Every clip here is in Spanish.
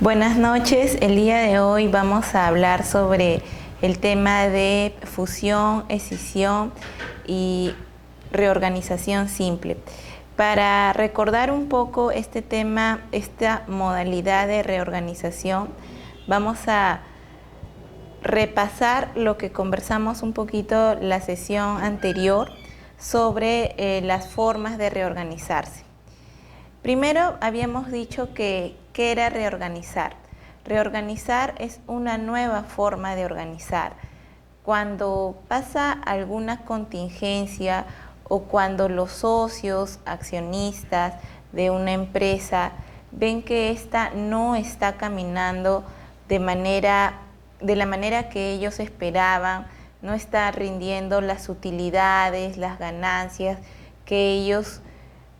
Buenas noches, el día de hoy vamos a hablar sobre el tema de fusión, escisión y reorganización simple. Para recordar un poco este tema, esta modalidad de reorganización, vamos a repasar lo que conversamos un poquito la sesión anterior sobre las formas de reorganizarse. Primero habíamos dicho ¿qué era reorganizar? Reorganizar es una nueva forma de organizar. Cuando pasa alguna contingencia o cuando los socios, accionistas de una empresa ven que ésta no está caminando de la manera que ellos esperaban, no está rindiendo las utilidades, las ganancias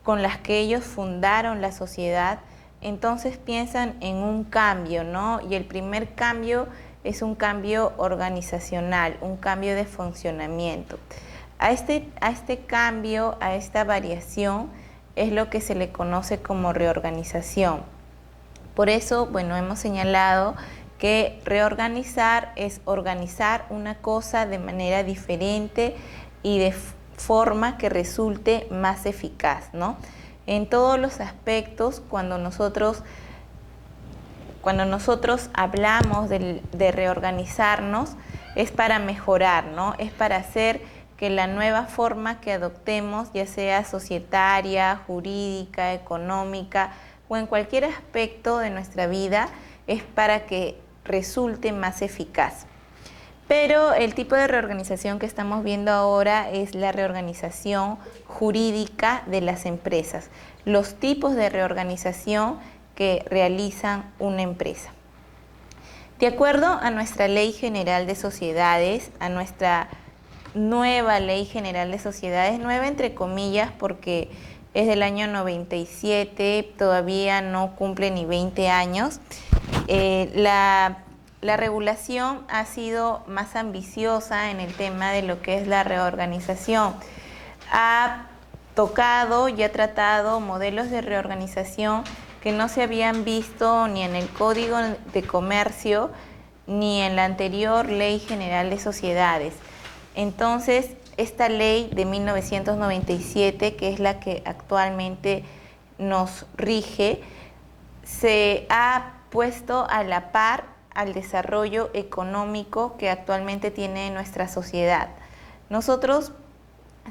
con las que ellos fundaron la sociedad, entonces piensan en un cambio, ¿no? Y el primer cambio es un cambio organizacional, un cambio de funcionamiento. A este cambio, a esta variación, es lo que se le conoce como reorganización. Por eso, bueno, hemos señalado que reorganizar es organizar una cosa de manera diferente y de forma que resulte más eficaz, ¿no? En todos los aspectos, cuando nosotros hablamos de reorganizarnos, es para mejorar, ¿no? Es para hacer que la nueva forma que adoptemos, ya sea societaria, jurídica, económica o en cualquier aspecto de nuestra vida, es para que resulte más eficaz. Pero el tipo de reorganización que estamos viendo ahora es la reorganización jurídica de las empresas, los tipos de reorganización que realizan una empresa. De acuerdo a nuestra Ley General de Sociedades, a nuestra nueva Ley General de Sociedades, nueva entre comillas porque es del año 97, todavía no cumple ni 20 años, la regulación ha sido más ambiciosa en el tema de lo que es la reorganización. Ha tocado y ha tratado modelos de reorganización que no se habían visto ni en el Código de Comercio ni en la anterior Ley General de Sociedades. Entonces, esta ley de 1997, que es la que actualmente nos rige, se ha puesto a la par al desarrollo económico que actualmente tiene nuestra sociedad. Nosotros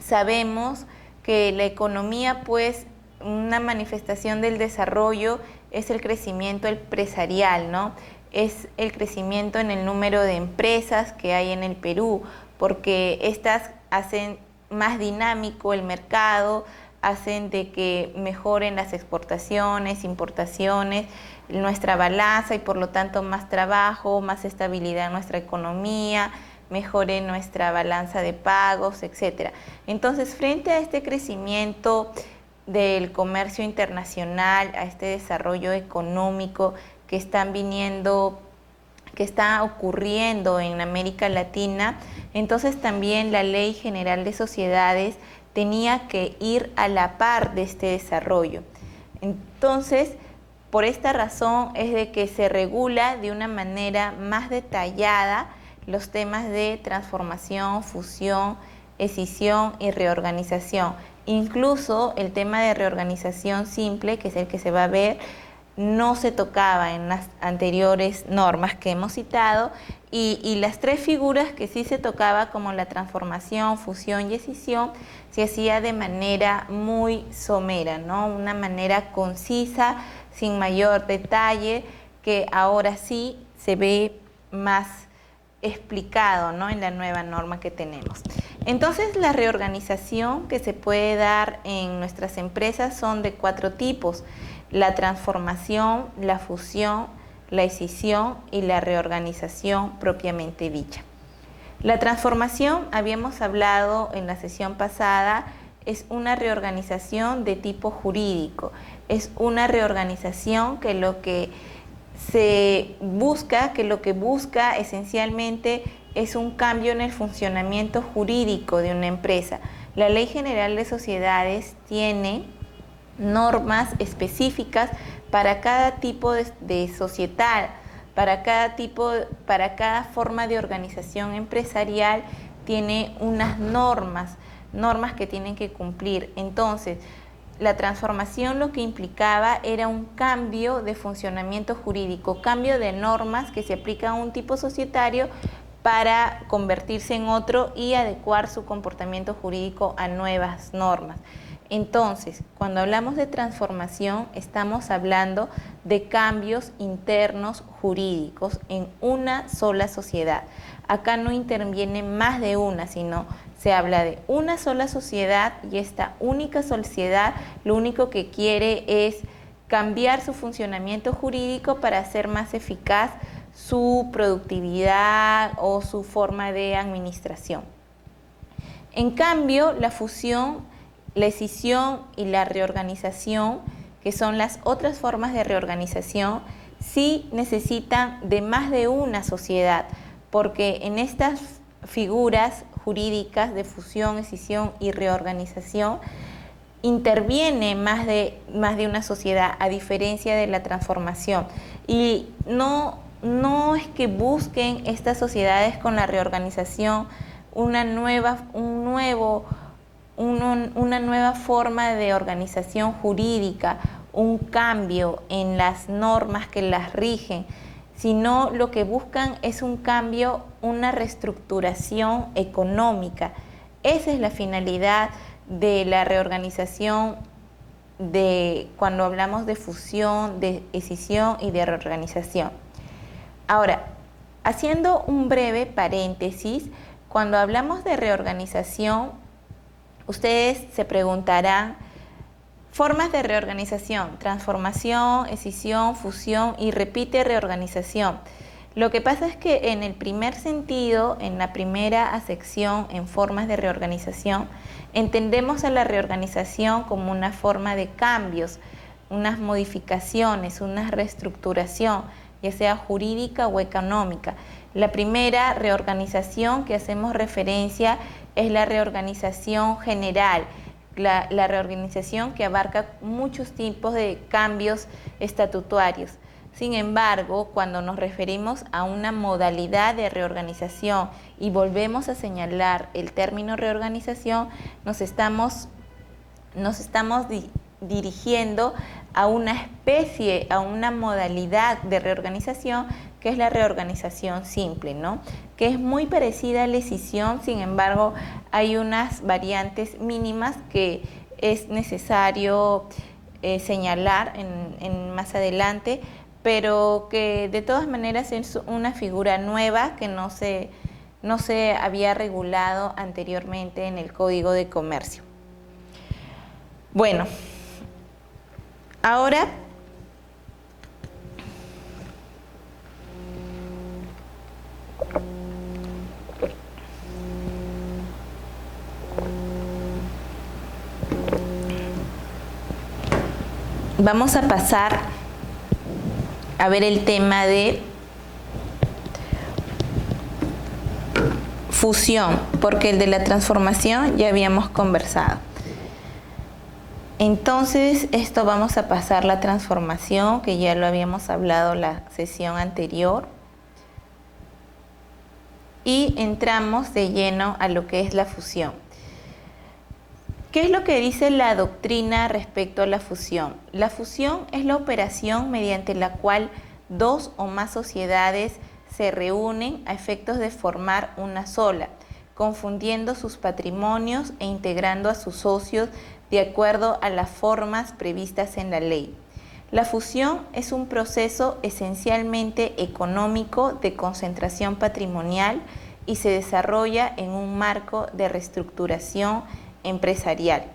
sabemos que la economía, pues, una manifestación del desarrollo es el crecimiento empresarial, ¿no? Es el crecimiento en el número de empresas que hay en el Perú, porque estas hacen más dinámico el mercado, hacen de que mejoren las exportaciones, importaciones, nuestra balanza y por lo tanto más trabajo, más estabilidad en nuestra economía, mejore nuestra balanza de pagos, etc. Entonces, frente a este crecimiento del comercio internacional, a este desarrollo económico que está ocurriendo en América Latina, entonces también la Ley General de Sociedades tenía que ir a la par de este desarrollo. Entonces, por esta razón es de que se regula de una manera más detallada los temas de transformación, fusión, escisión y reorganización. Incluso el tema de reorganización simple, que es el que se va a ver, no se tocaba en las anteriores normas que hemos citado, y las tres figuras que sí se tocaba, como la transformación, fusión y escisión, se hacía de manera muy somera, ¿no? Una manera concisa, sin mayor detalle, que ahora sí se ve más explicado, ¿no? En la nueva norma que tenemos. Entonces, la reorganización que se puede dar en nuestras empresas son de 4 tipos: la transformación, la fusión, la escisión y la reorganización propiamente dicha. La transformación, habíamos hablado en la sesión pasada, es una reorganización de tipo jurídico, es una reorganización que lo que busca esencialmente es un cambio en el funcionamiento jurídico de una empresa. La Ley General de Sociedades tiene normas específicas para cada tipo de sociedad, para cada forma de organización empresarial, tiene unas normas que tienen que cumplir. Entonces, la transformación lo que implicaba era un cambio de funcionamiento jurídico, cambio de normas que se aplican a un tipo societario para convertirse en otro y adecuar su comportamiento jurídico a nuevas normas. Entonces, cuando hablamos de transformación, estamos hablando de cambios internos jurídicos en una sola sociedad. Acá no interviene más de una, sino se habla de una sola sociedad, y esta única sociedad lo único que quiere es cambiar su funcionamiento jurídico para hacer más eficaz su productividad o su forma de administración. En cambio, la fusión, la escisión y la reorganización, que son las otras formas de reorganización, sí necesitan de más de una sociedad, porque en estas figuras jurídicas de fusión, escisión y reorganización interviene más de una sociedad, a diferencia de la transformación. Y no es que busquen estas sociedades con la reorganización una nueva forma de organización jurídica, un cambio en las normas que las rigen, sino lo que buscan es un cambio, una reestructuración económica. Esa es la finalidad de la reorganización, cuando hablamos de fusión, de escisión y de reorganización. Ahora, haciendo un breve paréntesis, cuando hablamos de reorganización, ustedes se preguntarán: formas de reorganización: transformación, escisión, fusión y repite reorganización. Lo que pasa es que en el primer sentido, en la primera acepción en formas de reorganización, entendemos a la reorganización como una forma de cambios, unas modificaciones, una reestructuración, ya sea jurídica o económica. La primera reorganización que hacemos referencia es la reorganización general, la reorganización que abarca muchos tipos de cambios estatutarios. Sin embargo, cuando nos referimos a una modalidad de reorganización y volvemos a señalar el término reorganización, nos estamos dirigiendo a una especie, a una modalidad de reorganización que es la reorganización simple, ¿no? Que es muy parecida a la escisión. Sin embargo, hay unas variantes mínimas que es necesario señalar más adelante, pero que de todas maneras es una figura nueva que no se había regulado anteriormente en el Código de Comercio. Bueno, ahora vamos a pasar a ver el tema de fusión, porque el de la transformación ya habíamos conversado. Entonces, esto vamos a pasar la transformación, que ya lo habíamos hablado la sesión anterior, y entramos de lleno a lo que es la fusión. ¿Qué es lo que dice la doctrina respecto a la fusión? La fusión es la operación mediante la cual dos o más sociedades se reúnen a efectos de formar una sola, confundiendo sus patrimonios e integrando a sus socios de acuerdo a las formas previstas en la ley. La fusión es un proceso esencialmente económico de concentración patrimonial y se desarrolla en un marco de reestructuración empresarial.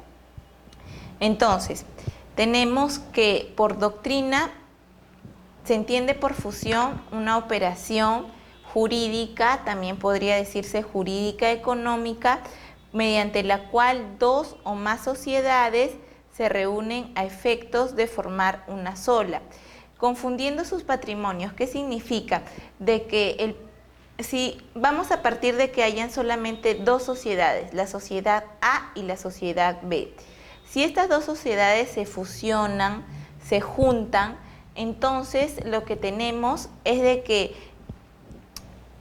Entonces, tenemos que por doctrina se entiende por fusión una operación jurídica, también podría decirse jurídica económica, mediante la cual dos o más sociedades se reúnen a efectos de formar una sola, confundiendo sus patrimonios. ¿Qué significa? De que si vamos a partir de que hayan solamente dos sociedades, la sociedad A y la sociedad B. Si estas dos sociedades se fusionan, se juntan, entonces lo que tenemos es de que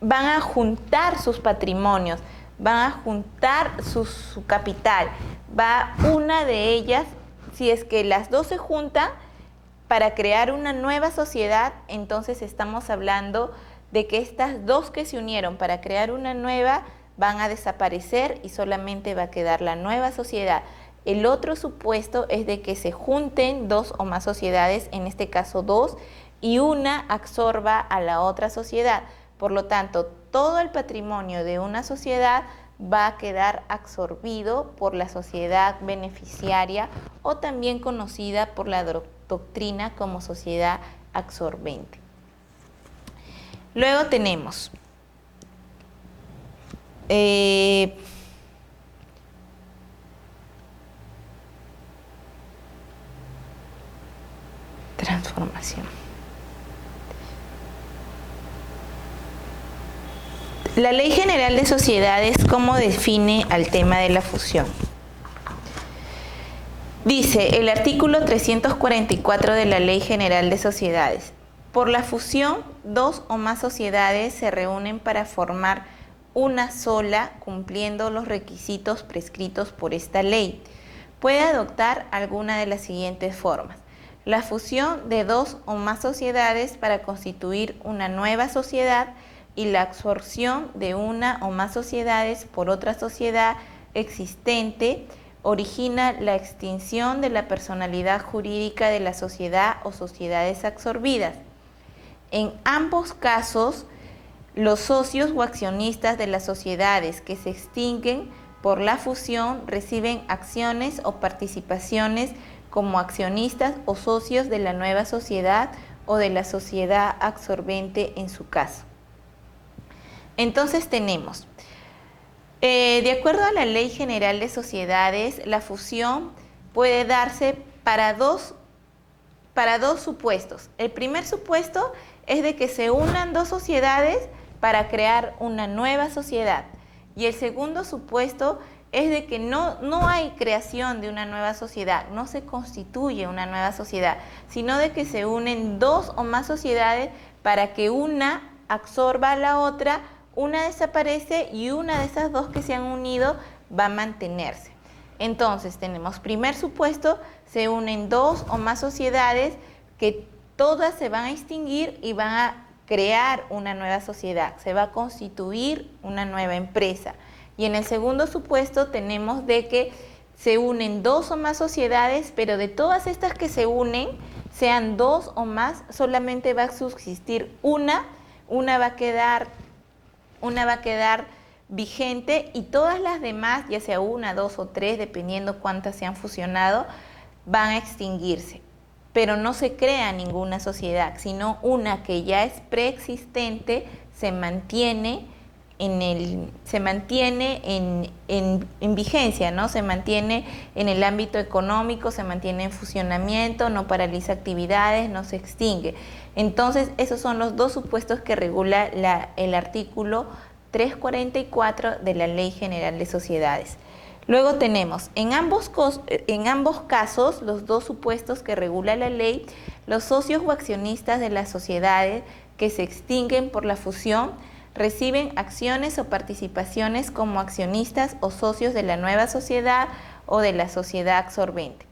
van a juntar sus patrimonios, van a juntar su capital. Va una de ellas, si es que las dos se juntan para crear una nueva sociedad, entonces estamos hablando de que estas dos que se unieron para crear una nueva van a desaparecer y solamente va a quedar la nueva sociedad. El otro supuesto es de que se junten dos o más sociedades, en este caso dos, y una absorba a la otra sociedad. Por lo tanto, todo el patrimonio de una sociedad va a quedar absorbido por la sociedad beneficiaria o también conocida por la doctrina como sociedad absorbente. Luego tenemos transformación. La Ley General de Sociedades, ¿cómo define al tema de la fusión? Dice el artículo 344 de la Ley General de Sociedades: por la fusión, dos o más sociedades se reúnen para formar una sola, cumpliendo los requisitos prescritos por esta ley. Puede adoptar alguna de las siguientes formas: la fusión de dos o más sociedades para constituir una nueva sociedad y la absorción de una o más sociedades por otra sociedad existente origina la extinción de la personalidad jurídica de la sociedad o sociedades absorbidas. En ambos casos, los socios o accionistas de las sociedades que se extinguen por la fusión reciben acciones o participaciones como accionistas o socios de la nueva sociedad o de la sociedad absorbente en su caso. Entonces tenemos, de acuerdo a la Ley General de Sociedades, la fusión puede darse para dos supuestos. El primer supuesto es de que se unan dos sociedades para crear una nueva sociedad. Y el segundo supuesto es de que no hay creación de una nueva sociedad, no se constituye una nueva sociedad, sino de que se unen dos o más sociedades para que una absorba a la otra, una desaparece y una de esas dos que se han unido va a mantenerse. Entonces tenemos primer supuesto, se unen dos o más sociedades que todas se van a extinguir y van a crear una nueva sociedad, se va a constituir una nueva empresa. Y en el segundo supuesto tenemos de que se unen dos o más sociedades, pero de todas estas que se unen, sean dos o más, solamente va a subsistir una va a quedar vigente y todas las demás, ya sea una, dos o tres, dependiendo cuántas se han fusionado, van a extinguirse. Pero no se crea ninguna sociedad, sino una que ya es preexistente, se mantiene en vigencia, ¿no? Se mantiene en el ámbito económico, se mantiene en funcionamiento, no paraliza actividades, no se extingue. Entonces, esos son los dos supuestos que regula el artículo 344 de la Ley General de Sociedades. Luego tenemos, en ambos casos, los dos supuestos que regula la ley, los socios o accionistas de las sociedades que se extinguen por la fusión reciben acciones o participaciones como accionistas o socios de la nueva sociedad o de la sociedad absorbente.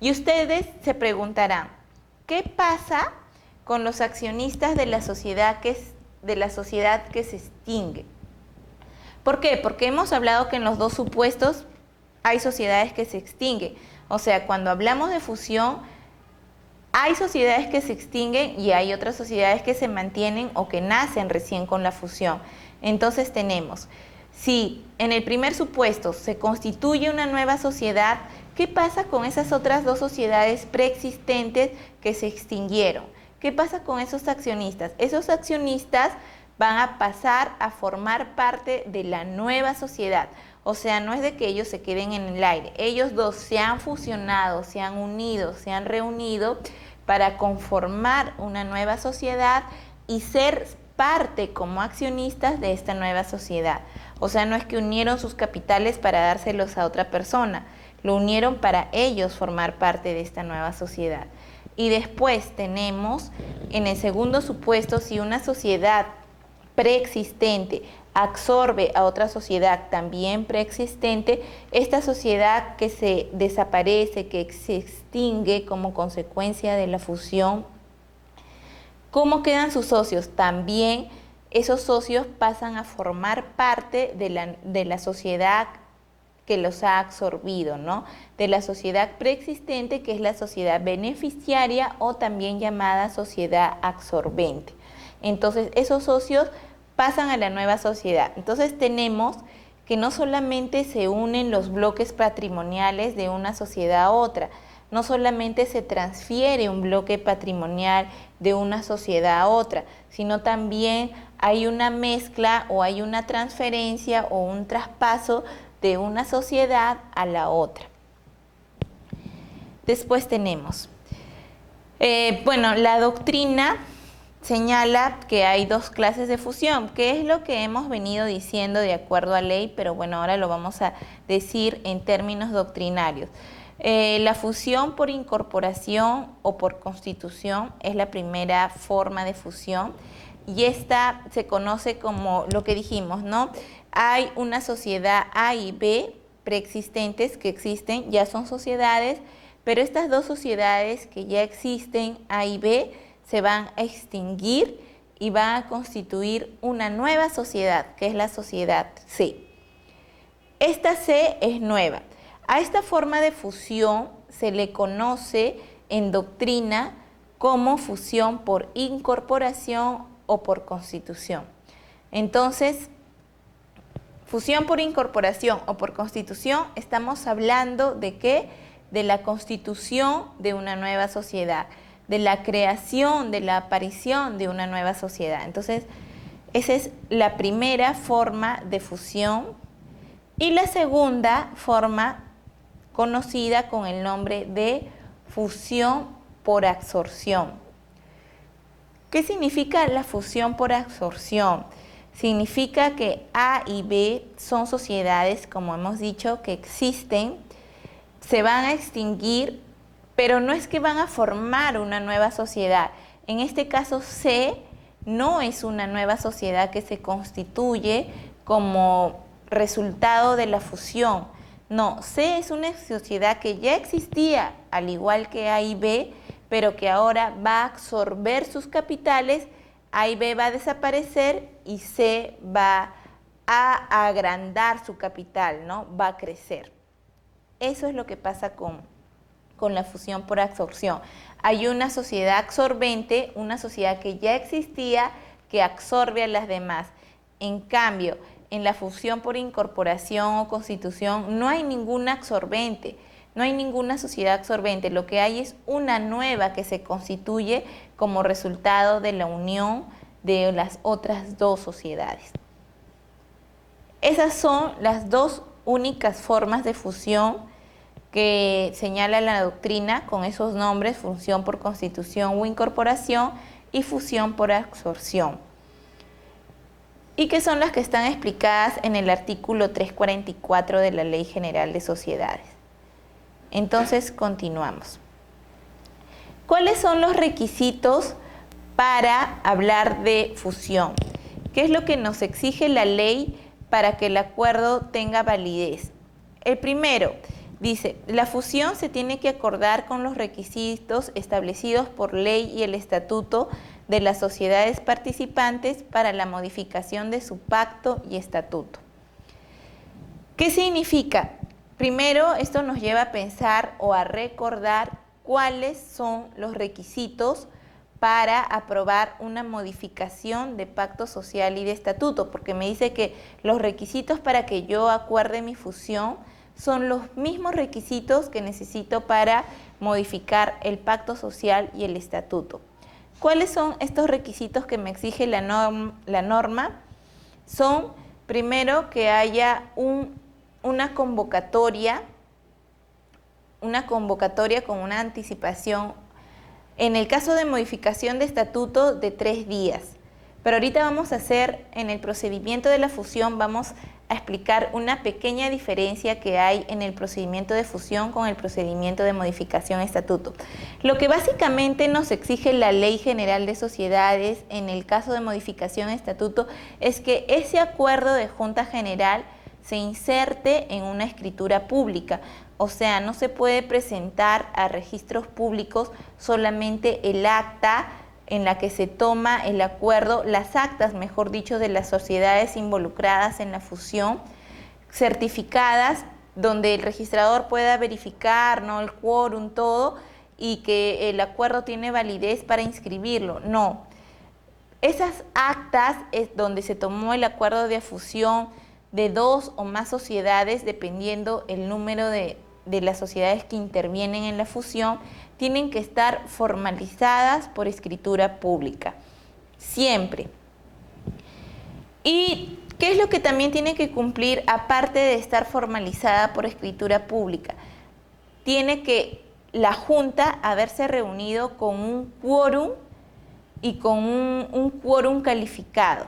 Y ustedes se preguntarán, ¿qué pasa con los accionistas de la sociedad que se extingue? ¿Por qué? Porque hemos hablado que en los dos supuestos hay sociedades que se extinguen. O sea, cuando hablamos de fusión, hay sociedades que se extinguen y hay otras sociedades que se mantienen o que nacen recién con la fusión. Entonces tenemos, si en el primer supuesto se constituye una nueva sociedad, ¿qué pasa con esas otras dos sociedades preexistentes que se extinguieron? ¿Qué pasa con esos accionistas? Esos accionistas van a pasar a formar parte de la nueva sociedad. O sea, no es de que ellos se queden en el aire. Ellos dos se han fusionado, se han unido, se han reunido para conformar una nueva sociedad y ser parte como accionistas de esta nueva sociedad. O sea, no es que unieron sus capitales para dárselos a otra persona, lo unieron para ellos formar parte de esta nueva sociedad. Y después tenemos, en el segundo supuesto, si una sociedad preexistente absorbe a otra sociedad también preexistente, esta sociedad que se desaparece, que se extingue como consecuencia de la fusión, ¿cómo quedan sus socios? También esos socios pasan a formar parte de la sociedad que los ha absorbido, ¿no? De la sociedad preexistente, que es la sociedad beneficiaria o también llamada sociedad absorbente. Entonces, esos socios pasan a la nueva sociedad. Entonces, tenemos que no solamente se unen los bloques patrimoniales de una sociedad a otra, no solamente se transfiere un bloque patrimonial de una sociedad a otra, sino también hay una mezcla o hay una transferencia o un traspaso de una sociedad a la otra. Después tenemos, la doctrina señala que hay dos clases de fusión, que es lo que hemos venido diciendo de acuerdo a ley, pero bueno, ahora lo vamos a decir en términos doctrinarios. La fusión por incorporación o por constitución es la primera forma de fusión y esta se conoce como lo que dijimos, ¿no? Hay una sociedad A y B preexistentes que existen, ya son sociedades, pero estas dos sociedades que ya existen, A y B, se van a extinguir y van a constituir una nueva sociedad, que es la sociedad C. Esta C es nueva. A esta forma de fusión se le conoce en doctrina como fusión por incorporación o por constitución. Entonces, fusión por incorporación o por constitución, estamos hablando de ¿qué? De la constitución de una nueva sociedad, de la creación, de la aparición de una nueva sociedad. Entonces, esa es la primera forma de fusión y la segunda forma conocida con el nombre de fusión por absorción. ¿Qué significa la fusión por absorción? Significa que A y B son sociedades, como hemos dicho, que existen, se van a extinguir, pero no es que van a formar una nueva sociedad. En este caso, C no es una nueva sociedad que se constituye como resultado de la fusión. No, C es una sociedad que ya existía, al igual que A y B, pero que ahora va a absorber sus capitales, A y B va a desaparecer y C va a agrandar su capital, ¿no? Va a crecer. Eso es lo que pasa con la fusión por absorción. Hay una sociedad absorbente, una sociedad que ya existía, que absorbe a las demás. En cambio, en la fusión por incorporación o constitución no hay ninguna absorbente, no hay ninguna sociedad absorbente. Lo que hay es una nueva que se constituye como resultado de la unión de las otras dos sociedades. Esas son las dos únicas formas de fusión que señala la doctrina con esos nombres: fusión por constitución o incorporación y fusión por absorción, y que son las que están explicadas en el artículo 344 de la Ley General de Sociedades. Entonces, continuamos. ¿Cuáles son los requisitos para hablar de fusión? ¿Qué es lo que nos exige la ley para que el acuerdo tenga validez? El primero dice, la fusión se tiene que acordar con los requisitos establecidos por ley y el estatuto de las sociedades participantes para la modificación de su pacto y estatuto. ¿Qué significa? Primero, esto nos lleva a pensar o a recordar cuáles son los requisitos para aprobar una modificación de pacto social y de estatuto, porque me dice que los requisitos para que yo acuerde mi fusión son los mismos requisitos que necesito para modificar el pacto social y el estatuto. ¿Cuáles son estos requisitos que me exige la norma? Son, primero, que haya una convocatoria con una anticipación, en el caso de modificación de estatuto, de 3 días, Pero ahorita vamos a hacer, en el procedimiento de la fusión, vamos a explicar una pequeña diferencia que hay en el procedimiento de fusión con el procedimiento de modificación de estatuto. Lo que básicamente nos exige la Ley General de Sociedades en el caso de modificación de estatuto es que ese acuerdo de Junta General se inserte en una escritura pública. O sea, no se puede presentar a registros públicos solamente el acta en la que se toma el acuerdo, las actas, mejor dicho, de las sociedades involucradas en la fusión, certificadas, donde el registrador pueda verificar, ¿no?, el quórum, todo, y que el acuerdo tiene validez para inscribirlo. No. Esas actas es donde se tomó el acuerdo de fusión de 2 o más sociedades, dependiendo el número de las sociedades que intervienen en la fusión, tienen que estar formalizadas por escritura pública, siempre. ¿Y qué es lo que también tiene que cumplir, aparte de estar formalizada por escritura pública? Tiene que la Junta haberse reunido con un quórum y con un quórum calificado,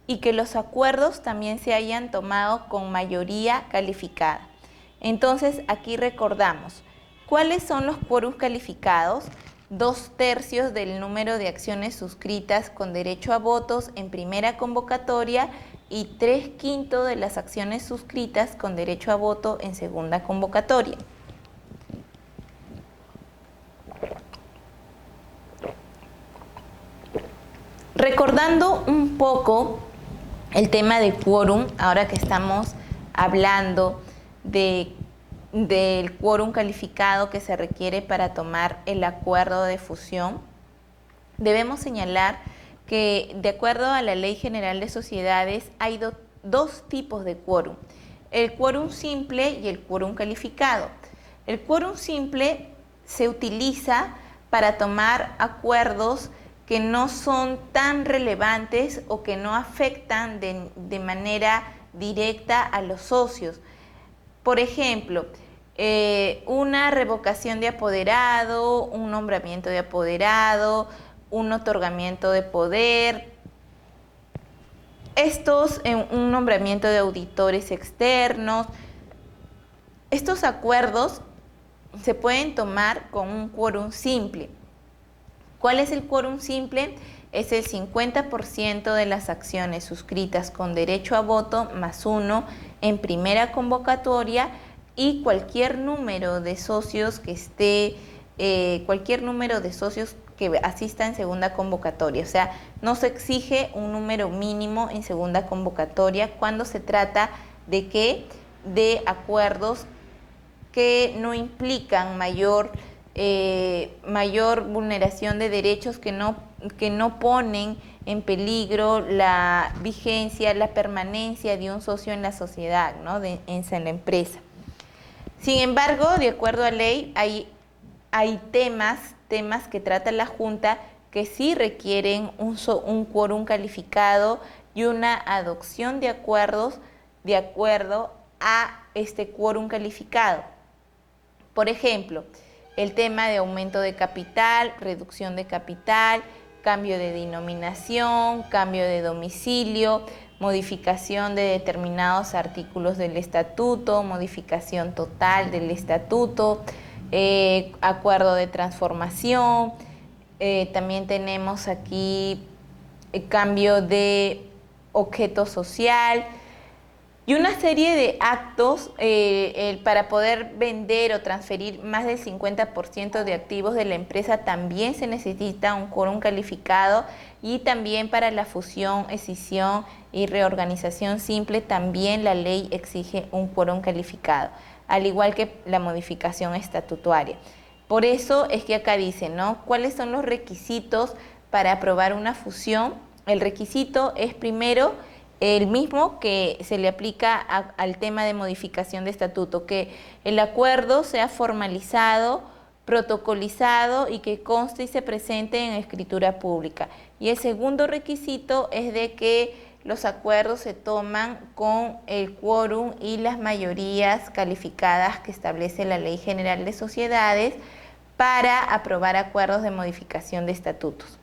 y que los acuerdos también se hayan tomado con mayoría calificada. Entonces, aquí recordamos, ¿cuáles son los quórums calificados? 2/3 del número de acciones suscritas con derecho a votos en primera convocatoria y 3/5 de las acciones suscritas con derecho a voto en segunda convocatoria. Recordando un poco el tema de quórum, ahora que estamos hablando del quórum calificado que se requiere para tomar el acuerdo de fusión, debemos señalar que, de acuerdo a la Ley General de Sociedades, hay dos tipos de quórum: el quórum simple y el quórum calificado. El quórum simple se utiliza para tomar acuerdos que no son tan relevantes o que no afectan de manera directa a los socios. Por ejemplo, una revocación de apoderado, un nombramiento de apoderado, un otorgamiento de poder, un nombramiento de auditores externos. Estos acuerdos se pueden tomar con un quórum simple. ¿Cuál es el quórum simple? Es el 50% de las acciones suscritas con derecho a voto más 1 en primera convocatoria y cualquier número de socios que asista en segunda convocatoria. O sea, no se exige un número mínimo en segunda convocatoria cuando se trata de acuerdos que no implican mayor vulneración de derechos, que no ponen en peligro la vigencia, la permanencia de un socio en la sociedad, ¿no?, en la empresa. Sin embargo, de acuerdo a ley, hay temas que trata la Junta que sí requieren un quórum calificado y una adopción de acuerdos de acuerdo a este quórum calificado. Por ejemplo, el tema de aumento de capital, reducción de capital, cambio de denominación, cambio de domicilio, modificación de determinados artículos del estatuto, modificación total del estatuto, acuerdo de transformación. También tenemos aquí el cambio de objeto social y una serie de actos para poder vender o transferir más del 50% de activos de la empresa. También se necesita un quórum calificado, y también para la fusión, escisión y reorganización simple también la ley exige un quórum calificado, al igual que la modificación estatutaria. Por eso es que acá dice, ¿no?, ¿cuáles son los requisitos para aprobar una fusión? El requisito es, primero, el mismo que se le aplica al tema de modificación de estatuto, que el acuerdo sea formalizado, protocolizado y que conste y se presente en escritura pública. Y el segundo requisito es de que los acuerdos se toman con el quórum y las mayorías calificadas que establece la Ley General de Sociedades para aprobar acuerdos de modificación de estatutos.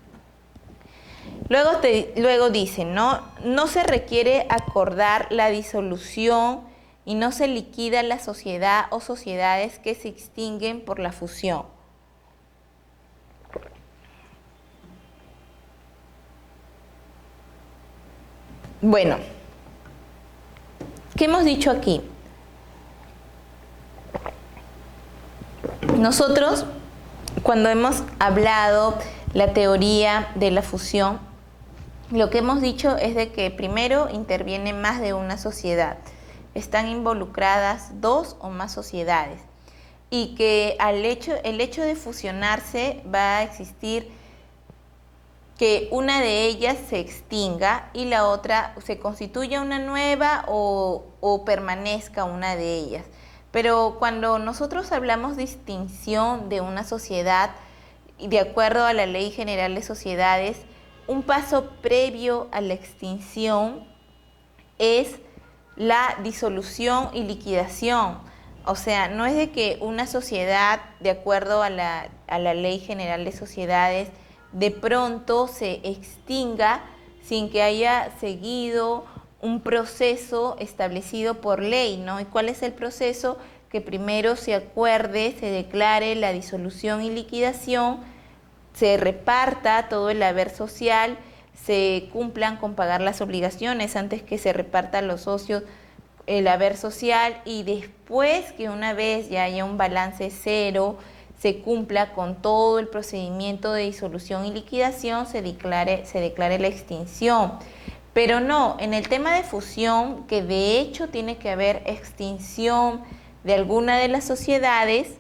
Luego dice, ¿no? No se requiere acordar la disolución y no se liquida la sociedad o sociedades que se extinguen por la fusión. Bueno, ¿qué hemos dicho aquí? Nosotros, cuando hemos hablado la teoría de la fusión, lo que hemos dicho es de que primero interviene más de una sociedad. Están involucradas dos o más sociedades y que el hecho de fusionarse va a existir que una de ellas se extinga y la otra se constituya una nueva o permanezca una de ellas. Pero cuando nosotros hablamos de extinción de una sociedad, de acuerdo a la Ley General de Sociedades, un paso previo a la extinción es la disolución y liquidación. O sea, no es de que una sociedad, de acuerdo a la Ley General de Sociedades, de pronto se extinga sin que haya seguido un proceso establecido por ley, ¿no? ¿Y cuál es el proceso? Que primero se acuerde, se declare la disolución y liquidación, se reparta todo el haber social, se cumplan con pagar las obligaciones antes que se reparta a los socios el haber social, y después que una vez ya haya un balance cero, se cumpla con todo el procedimiento de disolución y liquidación, se declare la extinción. Pero no, en el tema de fusión, que de hecho tiene que haber extinción de alguna de las sociedades,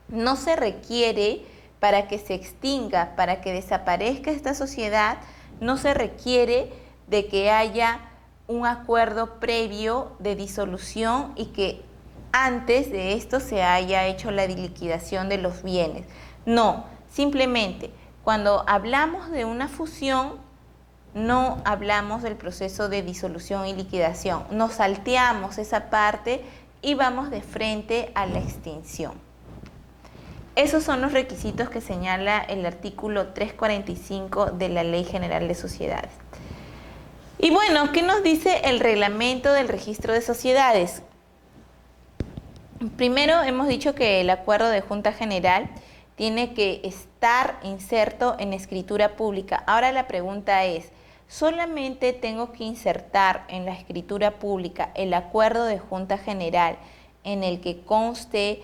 no se requiere para que se extinga, para que desaparezca esta sociedad, no se requiere de que haya un acuerdo previo de disolución y que antes de esto se haya hecho la liquidación de los bienes. No, simplemente cuando hablamos de una fusión, no hablamos del proceso de disolución y liquidación. Nos salteamos esa parte y vamos de frente a la extinción. Esos son los requisitos que señala el artículo 345 de la Ley General de Sociedades. Y bueno, ¿qué nos dice el reglamento del registro de sociedades? Primero hemos dicho que el acuerdo de Junta General tiene que estar inserto en escritura pública. Ahora la pregunta es, ¿solamente tengo que insertar en la escritura pública el acuerdo de Junta General en el que conste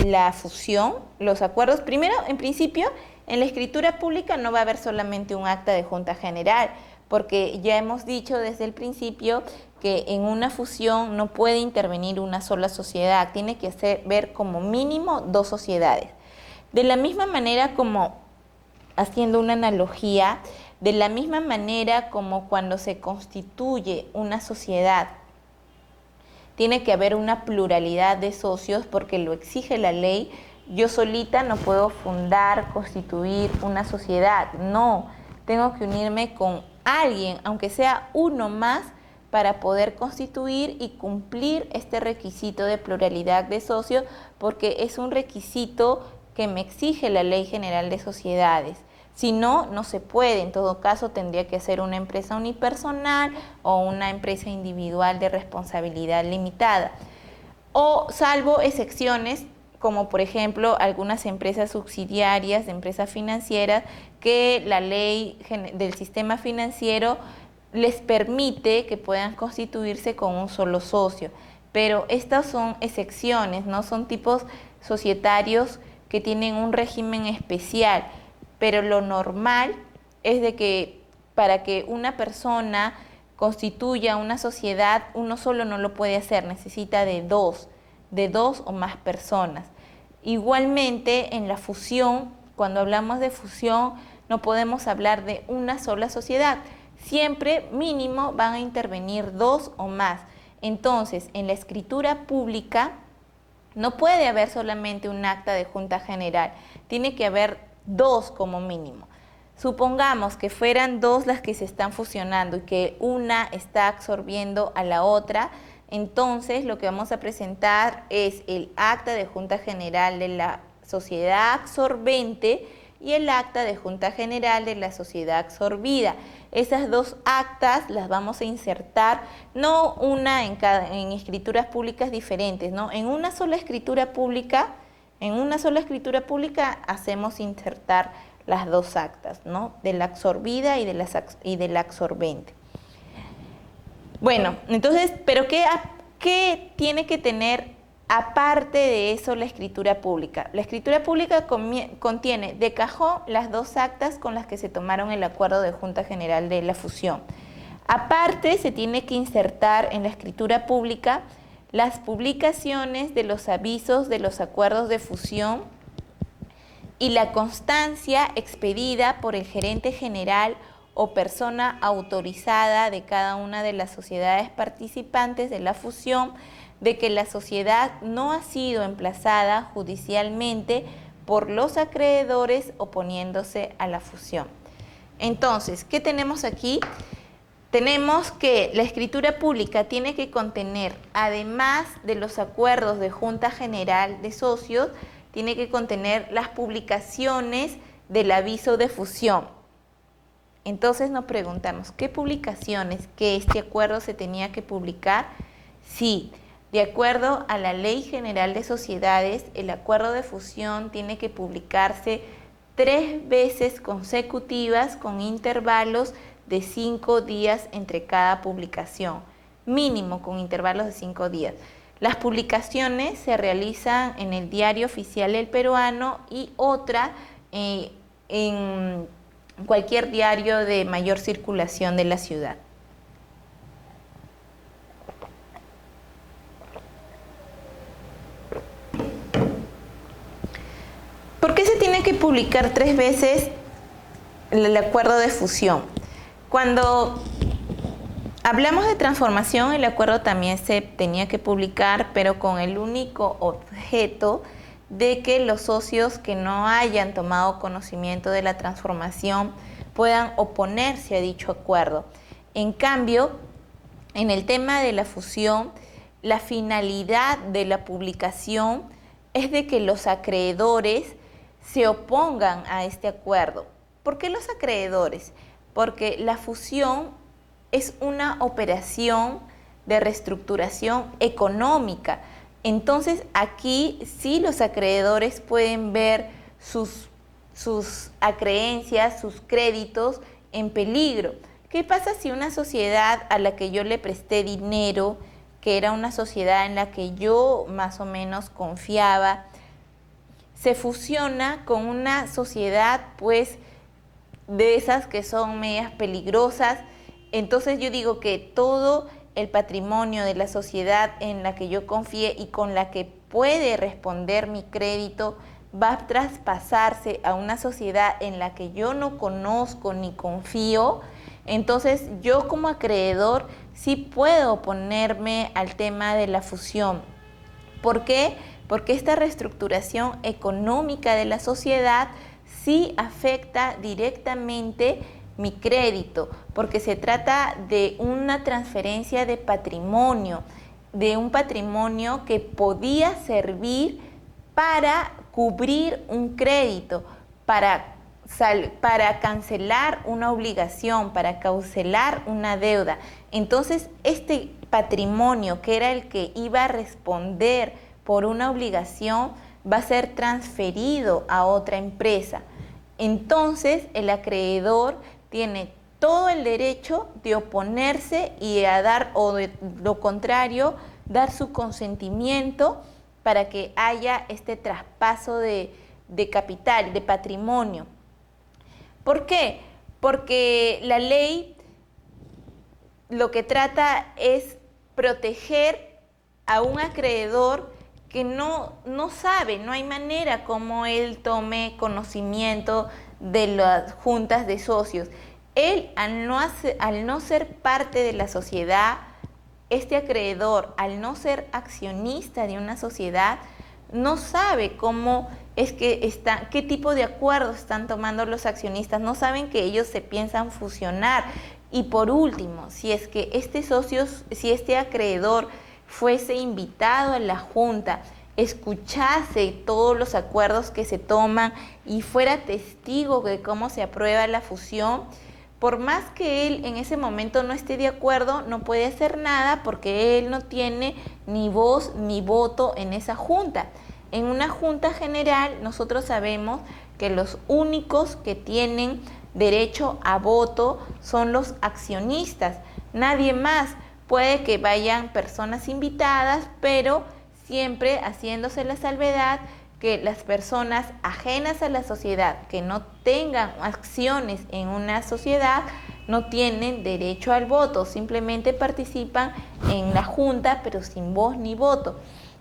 la fusión, los acuerdos? Primero, en principio, en la escritura pública no va a haber solamente un acta de Junta General, porque ya hemos dicho desde el principio que en una fusión no puede intervenir una sola sociedad, tiene que ver como mínimo dos sociedades. De la misma manera como, haciendo una analogía, de la misma manera como cuando se constituye una sociedad, tiene que haber una pluralidad de socios porque lo exige la ley. Yo solita no puedo fundar, constituir una sociedad, no, tengo que unirme con alguien, aunque sea uno más, para poder constituir y cumplir este requisito de pluralidad de socios, porque es un requisito que me exige la Ley General de Sociedades. Si no, no se puede. En todo caso, tendría que ser una empresa unipersonal o una empresa individual de responsabilidad limitada. O salvo excepciones, como por ejemplo algunas empresas subsidiarias de empresas financieras que la ley del sistema financiero les permite que puedan constituirse con un solo socio. Pero estas son excepciones, no son tipos societarios que tienen un régimen especial. Pero lo normal es de que para que una persona constituya una sociedad, uno solo no lo puede hacer, necesita de dos o más personas. Igualmente, en la fusión, cuando hablamos de fusión, no podemos hablar de una sola sociedad. Siempre mínimo van a intervenir dos o más. Entonces, en la escritura pública no puede haber solamente un acta de Junta General, tiene que haber dos como mínimo. Supongamos que fueran dos las que se están fusionando y que una está absorbiendo a la otra, entonces lo que vamos a presentar es el acta de Junta General de la sociedad absorbente y el acta de Junta General de la sociedad absorbida. Esas dos actas las vamos a insertar, no una en escrituras públicas diferentes, ¿no? En una sola escritura pública hacemos insertar las dos actas, ¿no? De la absorbida y de la absorbente. Bueno, entonces, ¿pero qué tiene que tener aparte de eso la escritura pública? La escritura pública contiene de cajón las dos actas con las que se tomaron el acuerdo de Junta General de la fusión. Aparte, se tiene que insertar en la escritura pública las publicaciones de los avisos de los acuerdos de fusión y la constancia expedida por el gerente general o persona autorizada de cada una de las sociedades participantes de la fusión de que la sociedad no ha sido emplazada judicialmente por los acreedores oponiéndose a la fusión. Entonces, ¿qué tenemos aquí? Tenemos que la escritura pública tiene que contener, además de los acuerdos de Junta General de Socios, tiene que contener las publicaciones del aviso de fusión. Entonces nos preguntamos, ¿qué publicaciones que este acuerdo se tenía que publicar? Sí, de acuerdo a la Ley General de Sociedades, el acuerdo de fusión tiene que publicarse 3 veces consecutivas con intervalos de 5 días entre cada publicación, mínimo con intervalos de 5 días. Las publicaciones se realizan en el Diario Oficial del Peruano y otra en cualquier diario de mayor circulación de la ciudad. ¿Por qué se tiene que publicar 3 veces el acuerdo de fusión? Cuando hablamos de transformación, el acuerdo también se tenía que publicar, pero con el único objeto de que los socios que no hayan tomado conocimiento de la transformación puedan oponerse a dicho acuerdo. En cambio, en el tema de la fusión, la finalidad de la publicación es de que los acreedores se opongan a este acuerdo. ¿Por qué los acreedores? Porque la fusión es una operación de reestructuración económica. Entonces, aquí sí los acreedores pueden ver sus acreencias, sus créditos en peligro. ¿Qué pasa si una sociedad a la que yo le presté dinero, que era una sociedad en la que yo más o menos confiaba, se fusiona con una sociedad pues de esas que son medias peligrosas? Entonces yo digo que todo el patrimonio de la sociedad en la que yo confié y con la que puede responder mi crédito va a traspasarse a una sociedad en la que yo no conozco ni confío. Entonces yo como acreedor sí puedo oponerme al tema de la fusión. ¿Por qué? Porque esta reestructuración económica de la sociedad sí afecta directamente mi crédito, porque se trata de una transferencia de patrimonio, de un patrimonio que podía servir para cubrir un crédito, para cancelar una obligación, para cancelar una deuda. Entonces, este patrimonio, que era el que iba a responder por una obligación, va a ser transferido a otra empresa. Entonces, el acreedor tiene todo el derecho de oponerse y a dar, o de lo contrario, dar su consentimiento para que haya este traspaso de capital, de patrimonio. ¿Por qué? Porque la ley lo que trata es proteger a un acreedor que no sabe, no hay manera como él tome conocimiento de las juntas de socios. Él, al no ser parte de la sociedad, este acreedor, al no ser accionista de una sociedad, no sabe cómo es que qué tipo de acuerdos están tomando los accionistas, no saben que ellos se piensan fusionar. Y por último, si es que si este acreedor fuese invitado a la junta escuchase todos los acuerdos que se toman y fuera testigo de cómo se aprueba la fusión, por más que él en ese momento no esté de acuerdo, no puede hacer nada porque él no tiene ni voz ni voto en esa junta. En una junta general nosotros sabemos que los únicos que tienen derecho a voto son los accionistas, nadie más. Puede que vayan personas invitadas, pero siempre haciéndose la salvedad que las personas ajenas a la sociedad, que no tengan acciones en una sociedad, no tienen derecho al voto, simplemente participan en la junta, pero sin voz ni voto.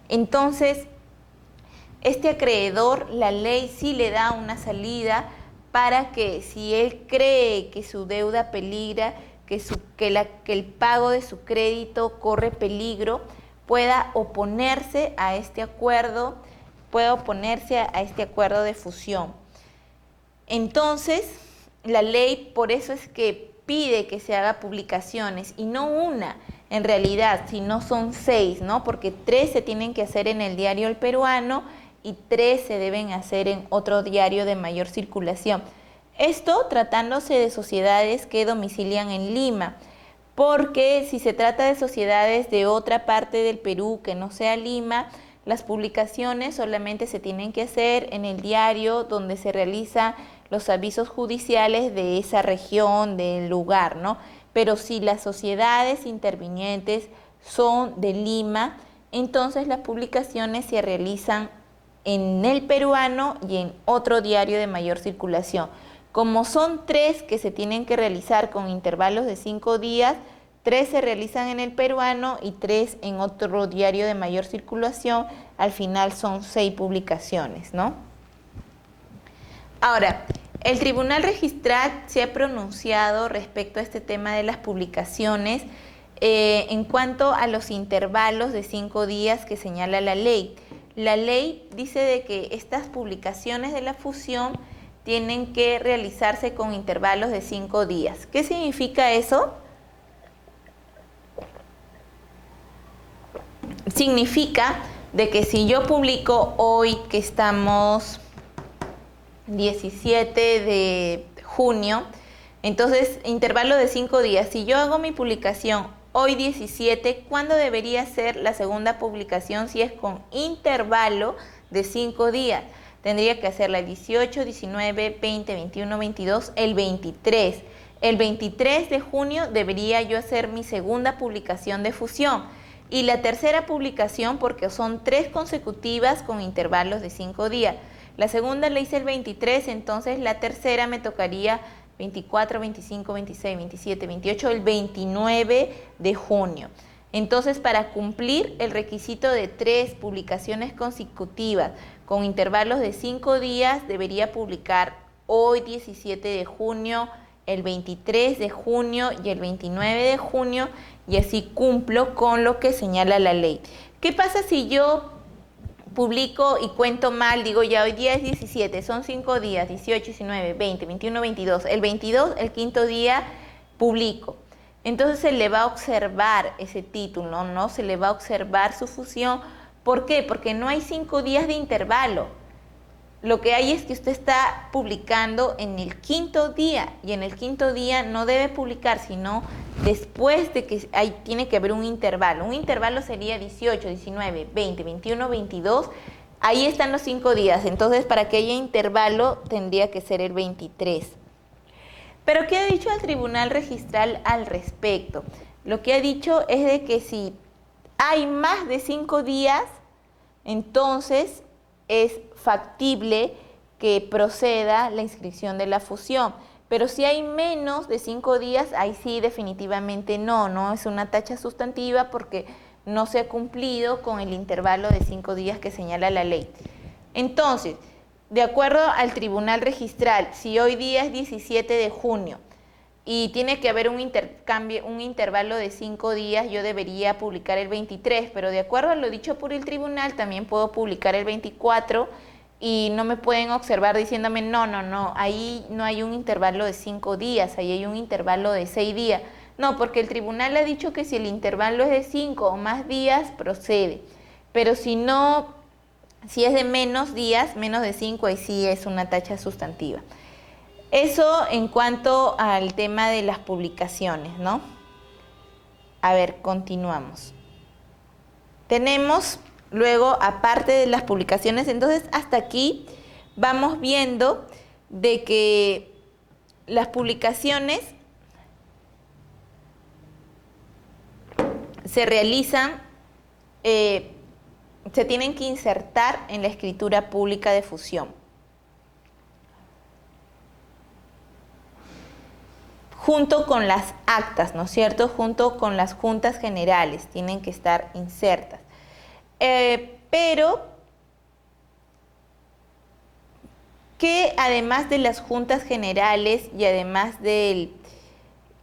Entonces, este acreedor, la ley sí le da una salida para que si él cree que su deuda peligra, que el pago de su crédito corre peligro, pueda oponerse a este acuerdo, de fusión. Entonces, la ley por eso es que pide que se haga publicaciones, y no una, en realidad, sino son 6, ¿no? Porque 3 se tienen que hacer en el diario El Peruano y 3 se deben hacer en otro diario de mayor circulación. Esto tratándose de sociedades que domicilian en Lima, porque si se trata de sociedades de otra parte del Perú que no sea Lima, las publicaciones solamente se tienen que hacer en el diario donde se realizan los avisos judiciales de esa región, del lugar, ¿no? Pero si las sociedades intervinientes son de Lima, entonces las publicaciones se realizan en El Peruano y en otro diario de mayor circulación. Como son 3 que se tienen que realizar con intervalos de 5 días, 3 se realizan en El Peruano y 3 en otro diario de mayor circulación, al final son 6 publicaciones, ¿no? Ahora, el Tribunal Registral se ha pronunciado respecto a este tema de las publicaciones en cuanto a los intervalos de 5 días que señala la ley. La ley dice de que estas publicaciones de la fusión tienen que realizarse con intervalos de 5 días. ¿Qué significa eso? Significa de que si yo publico hoy, que estamos 17 de junio, entonces intervalo de 5 días. Si yo hago mi publicación hoy 17, ¿cuándo debería ser la segunda publicación si es con intervalo de 5 días? Tendría que hacerla el 18, 19, 20, 21, 22, el 23. El 23 de junio debería yo hacer mi segunda publicación de fusión. Y la tercera publicación, porque son 3 consecutivas con intervalos de 5 días. La segunda la hice el 23, entonces la tercera me tocaría 24, 25, 26, 27, 28, el 29 de junio. Entonces, para cumplir el requisito de 3 publicaciones consecutivas con intervalos de 5 días, debería publicar hoy 17 de junio, el 23 de junio y el 29 de junio, y así cumplo con lo que señala la ley. ¿Qué pasa si yo publico y cuento mal? Digo, ya hoy día es 17, son 5 días, 18, 19, 20, 21, 22. El 22, el quinto día, publico. Entonces se le va a observar ese título, ¿no? Se le va a observar su fusión. ¿Por qué? Porque no hay 5 días de intervalo. Lo que hay es que usted está publicando en el quinto día, y en el quinto día no debe publicar, sino después de que tiene que haber un intervalo. Un intervalo sería 18, 19, 20, 21, 22. Ahí están los 5 días. Entonces, para que haya intervalo, tendría que ser el 23. Pero ¿qué ha dicho el Tribunal Registral al respecto? Lo que ha dicho es de que si hay más de 5 días, entonces es factible que proceda la inscripción de la fusión. Pero si hay menos de 5 días, ahí sí definitivamente no es una tacha sustantiva porque no se ha cumplido con el intervalo de 5 días que señala la ley. Entonces, de acuerdo al Tribunal Registral, si hoy día es 17 de junio y tiene que haber un intervalo de 5 días, yo debería publicar el 23, pero de acuerdo a lo dicho por el tribunal, también puedo publicar el 24 y no me pueden observar diciéndome, no, ahí no hay un intervalo de 5 días, ahí hay un intervalo de 6 días. No, porque el tribunal ha dicho que si el intervalo es de 5 o más días, procede. Pero si no Si es de menos días, menos de 5, ahí sí es una tacha sustantiva. Eso en cuanto al tema de las publicaciones, ¿no? A ver, continuamos. Tenemos luego, aparte de las publicaciones, entonces hasta aquí vamos viendo de que las publicaciones se realizan, se tienen que insertar en la escritura pública de fusión. Junto con las actas, ¿no es cierto? Junto con las juntas generales, tienen que estar insertas. Pero que además de las juntas generales y además de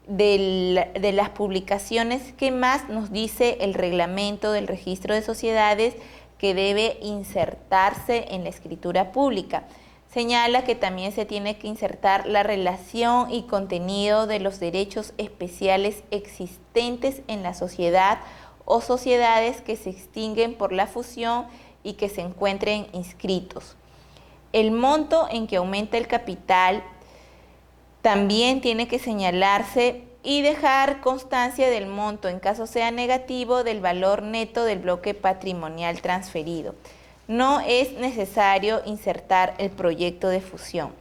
las publicaciones, ¿qué más nos dice el reglamento del registro de sociedades que debe insertarse en la escritura pública? Señala que también se tiene que insertar la relación y contenido de los derechos especiales existentes en la sociedad o sociedades que se extinguen por la fusión y que se encuentren inscritos. El monto en que aumenta el capital también tiene que señalarse y dejar constancia del monto, en caso sea negativo, del valor neto del bloque patrimonial transferido. No es necesario insertar el proyecto de fusión.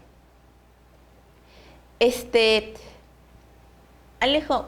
Alejo,